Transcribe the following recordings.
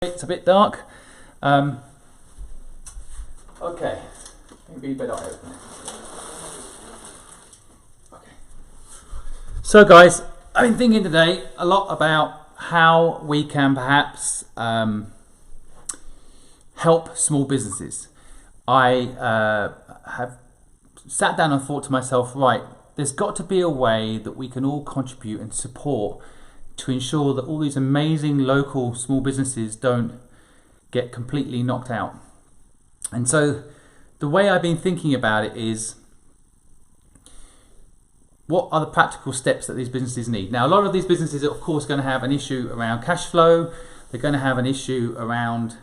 It's a bit dark. Okay, maybe better open it. Okay. So guys, I've been thinking today a lot about how we can perhaps help small businesses. I have sat down and thought to myself, right, there's got to be a way that we can all contribute and support to ensure that all these amazing local small businesses don't get completely knocked out. And so the way I've been thinking about it is, what are the practical steps that these businesses need? Now, a lot of these businesses are of course going to have an issue around cash flow. They're going to have an issue around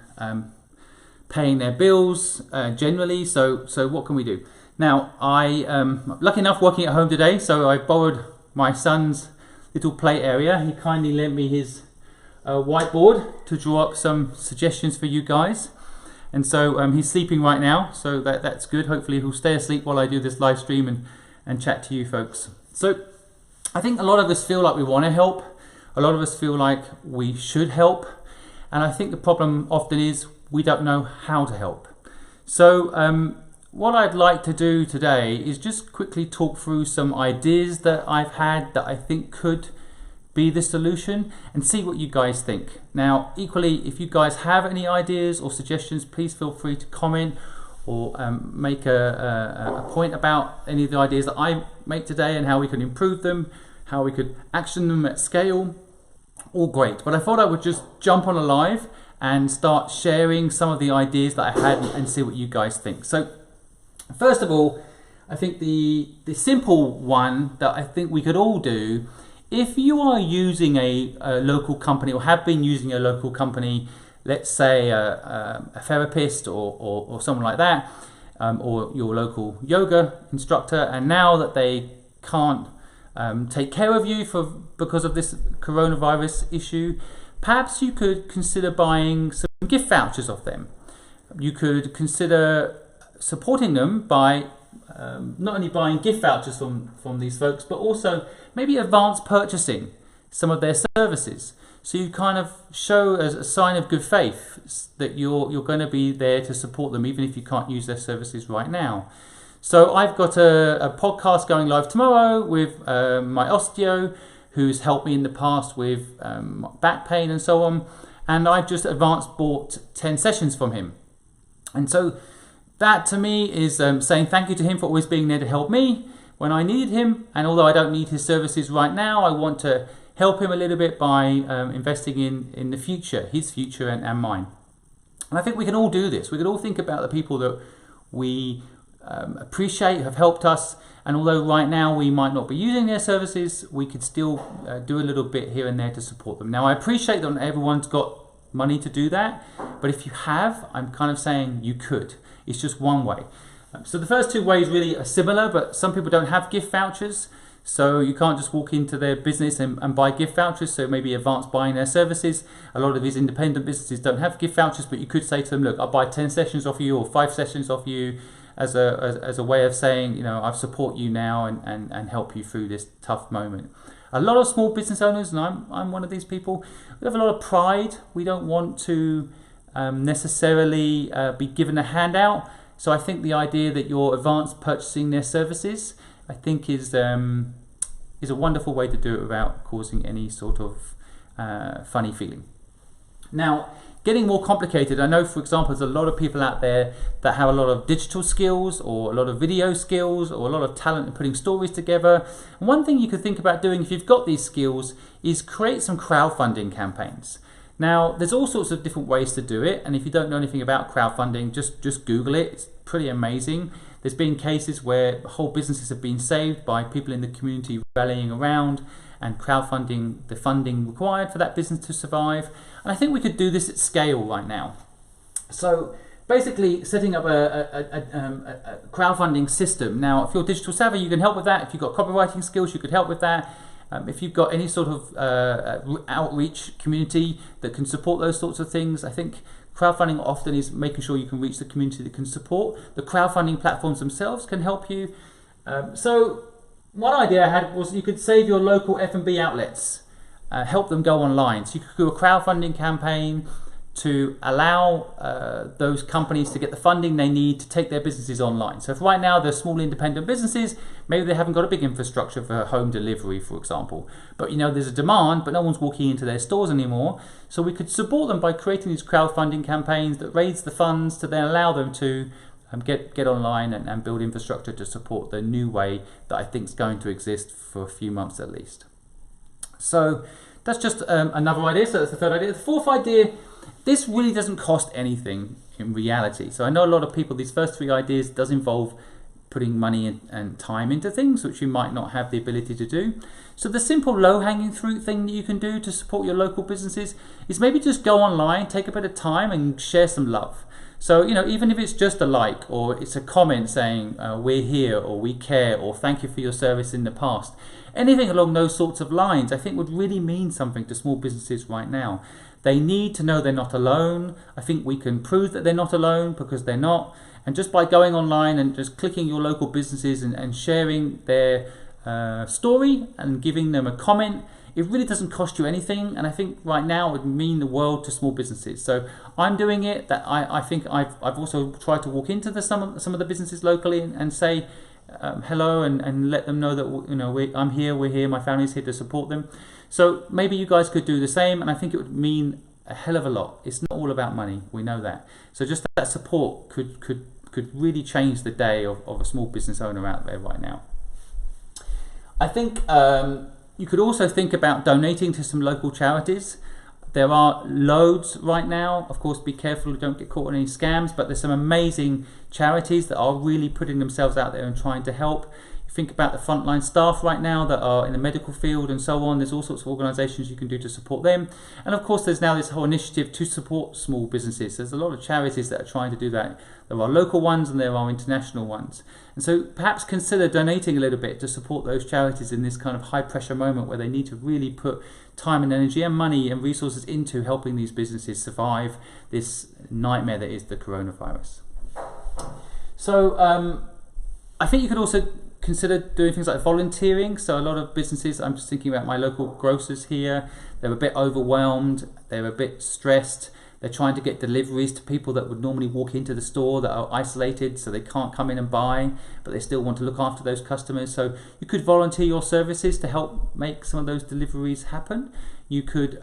paying their bills generally. So what can we do? Now, I'm lucky enough working at home today, so I borrowed my son's little play area. He kindly lent me his whiteboard to draw up some suggestions for you guys. And so he's sleeping right now, so that's good. Hopefully he'll stay asleep while I do this live stream and chat to you folks. So I think a lot of us feel like we want to help. A lot of us feel like we should help. And I think the problem often is we don't know how to help. So what I'd like to do today is just quickly talk through some ideas that I've had that I think could be the solution and see what you guys think. Now, equally, if you guys have any ideas or suggestions, please feel free to comment or make a point about any of the ideas that I make today and how we can improve them, how we could action them at scale. All great. But I thought I would just jump on a live and start sharing some of the ideas that I had and see what you guys think. So first of all, I think the simple one that I think we could all do, if you are using a local company or have been using a local company, let's say a therapist or someone like that, or your local yoga instructor, and now that they can't take care of you because of this coronavirus issue, perhaps you could consider buying some gift vouchers off them. You could consider supporting them by not only buying gift vouchers from these folks, but also maybe advance purchasing some of their services. So you kind of show as a sign of good faith that you're going to be there to support them, even if you can't use their services right now. So I've got a podcast going live tomorrow with my osteo, who's helped me in the past with back pain and so on. And I've just bought 10 sessions from him. And so that to me is saying thank you to him for always being there to help me when I needed him. And although I don't need his services right now, I want to help him a little bit by investing in the future, his future and mine. And I think we can all do this. We can all think about the people that we appreciate, have helped us. And although right now we might not be using their services, we could still do a little bit here and there to support them. Now, I appreciate that not everyone's got money to do that. But if you have, I'm kind of saying you could. It's just one way. So the first two ways really are similar, but some people don't have gift vouchers. So you can't just walk into their business and buy gift vouchers. So maybe advance buying their services. A lot of these independent businesses don't have gift vouchers, but you could say to them, look, I'll buy 10 sessions off you or 5 sessions off you as a way of saying, you know, I support you now and help you through this tough moment. A lot of small business owners, and I'm one of these people, we have a lot of pride. We don't want to necessarily be given a handout. So I think the idea that you're advance purchasing their services, I think is a wonderful way to do it without causing any sort of funny feeling. Now, getting more complicated, I know, for example, there's a lot of people out there that have a lot of digital skills or a lot of video skills or a lot of talent in putting stories together. And one thing you could think about doing if you've got these skills is create some crowdfunding campaigns. Now, there's all sorts of different ways to do it, and if you don't know anything about crowdfunding, just Google it. It's pretty amazing. There's been cases where whole businesses have been saved by people in the community rallying around and crowdfunding the funding required for that business to survive. And I think we could do this at scale right now. So basically setting up a crowdfunding system. Now, if you're digital savvy, you can help with that. If you've got copywriting skills, you could help with that. If you've got any sort of outreach community that can support those sorts of things, I think crowdfunding often is making sure you can reach the community that can support. The crowdfunding platforms themselves can help you. So one idea I had was you could save your local F&B outlets, help them go online. So you could do a crowdfunding campaign to allow those companies to get the funding they need to take their businesses online. So if right now they're small independent businesses, maybe they haven't got a big infrastructure for home delivery, for example, but there's a demand, but no one's walking into their stores anymore. So we could support them by creating these crowdfunding campaigns that raise the funds to then allow them to get online and build infrastructure to support the new way that I think is going to exist for a few months at least. So that's just another idea. So that's the third idea. The fourth idea, this really doesn't cost anything in reality. So I know a lot of people, these first three ideas does involve putting money and time into things which you might not have the ability to do. So the simple low-hanging fruit thing that you can do to support your local businesses is maybe just go online, take a bit of time and share some love. So, even if it's just a like, or it's a comment saying we're here, or we care, or thank you for your service in the past, anything along those sorts of lines I think would really mean something to small businesses right now. They need to know they're not alone. I think we can prove that they're not alone because they're not. And just by going online and just clicking your local businesses and sharing their story and giving them a comment, it really doesn't cost you anything, and I think right now it would mean the world to small businesses. So I'm doing it. That I think I've also tried to walk into some of the businesses locally and say hello and let them know that I'm here, we're here, my family's here to support them. So maybe you guys could do the same, and I think it would mean a hell of a lot. It's not all about money, we know that. So just that support could really change the day of a small business owner out there right now. I think you could also think about donating to some local charities. There are loads right now. Of course, be careful you don't get caught in any scams, but there's some amazing charities that are really putting themselves out there and trying to help. You think about the frontline staff right now that are in the medical field and so on. There's all sorts of organisations you can do to support them. And of course, there's now this whole initiative to support small businesses. There's a lot of charities that are trying to do that. There are local ones and there are international ones. And so perhaps consider donating a little bit to support those charities in this kind of high pressure moment where they need to really put time and energy and money and resources into helping these businesses survive this nightmare that is the coronavirus. So I think you could also consider doing things like volunteering. So a lot of businesses, I'm just thinking about my local grocers here, they're a bit overwhelmed, they're a bit stressed. They're trying to get deliveries to people that would normally walk into the store that are isolated, so they can't come in and buy, but they still want to look after those customers. So you could volunteer your services to help make some of those deliveries happen. You could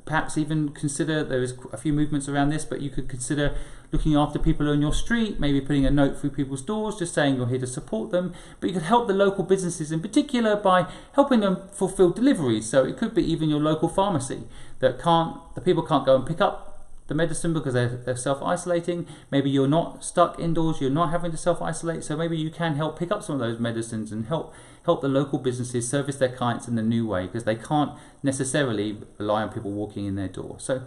perhaps even consider, there is a few movements around this, but you could consider looking after people on your street, maybe putting a note through people's doors just saying you're here to support them. But you could help the local businesses in particular by helping them fulfill deliveries. So it could be even your local pharmacy that the people can't go and pick up the medicine because they're self-isolating. Maybe you're not stuck indoors, you're not having to self-isolate, so maybe you can help pick up some of those medicines and help the local businesses service their clients in the new way, because they can't necessarily rely on people walking in their door. So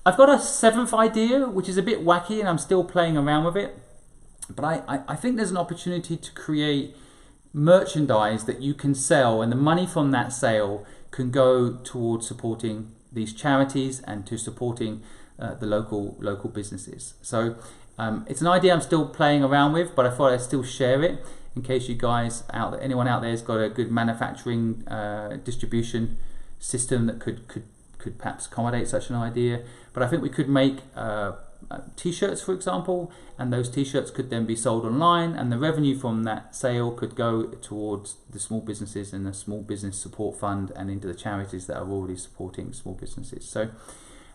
I've got a seventh idea which is a bit wacky and I'm still playing around with it, but I think there's an opportunity to create merchandise that you can sell, and the money from that sale can go towards supporting these charities and to supporting the local businesses. So it's an idea I'm still playing around with, but I thought I'd still share it in case you guys anyone out there has got a good manufacturing distribution system that could perhaps accommodate such an idea. But I think we could make t-shirts, for example, and those t-shirts could then be sold online, and the revenue from that sale could go towards the small businesses and the small business support fund and into the charities that are already supporting small businesses. So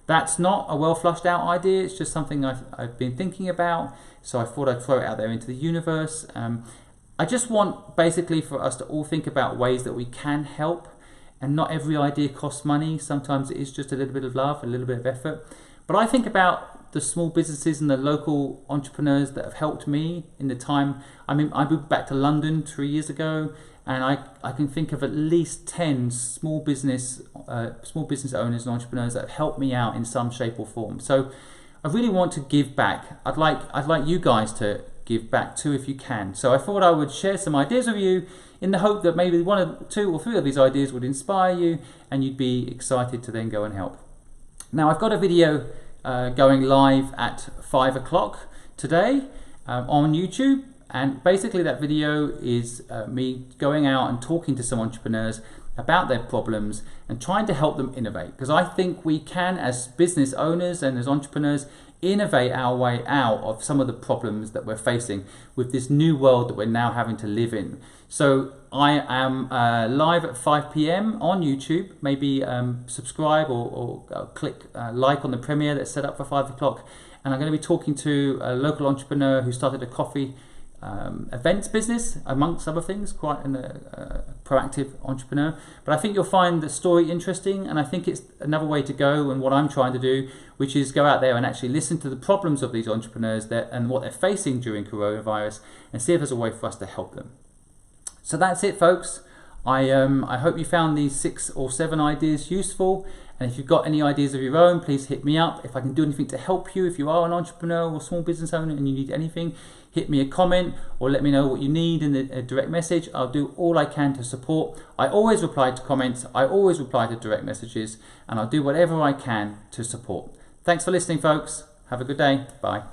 that's not a well flushed out idea, it's just something I've been thinking about, so I thought I'd throw it out there into the universe. I just want basically for us to all think about ways that we can help, and not every idea costs money. Sometimes it is just a little bit of love, a little bit of effort. But I think about the small businesses and the local entrepreneurs that have helped me in the time. I mean, I moved back to London 3 years ago, and I can think of at least 10 small business owners and entrepreneurs that have helped me out in some shape or form. So I really want to give back. I'd like you guys to give back too if you can. So I thought I would share some ideas with you in the hope that maybe one or two or three of these ideas would inspire you and you'd be excited to then go and help. Now I've got a video going live at 5 o'clock today on YouTube, and basically that video is me going out and talking to some entrepreneurs about their problems and trying to help them innovate. Because I think we can, as business owners and as entrepreneurs, innovate our way out of some of the problems that we're facing with this new world that we're now having to live in. So I am live at 5 p.m. on YouTube. Maybe subscribe or click like on the premiere that's set up for 5 o'clock. And I'm going to be talking to a local entrepreneur who started a coffee events business, amongst other things, quite a proactive entrepreneur. But I think you'll find the story interesting, and I think it's another way to go, and what I'm trying to do, which is go out there and actually listen to the problems of these entrepreneurs and what they're facing during coronavirus, and see if there's a way for us to help them. So that's it, folks. I hope you found these 6 or 7 ideas useful. And if you've got any ideas of your own, please hit me up. If I can do anything to help you, if you are an entrepreneur or small business owner and you need anything, hit me a comment or let me know what you need in a direct message. I'll do all I can to support. I always reply to comments. I always reply to direct messages, and I'll do whatever I can to support. Thanks for listening, folks. Have a good day. Bye.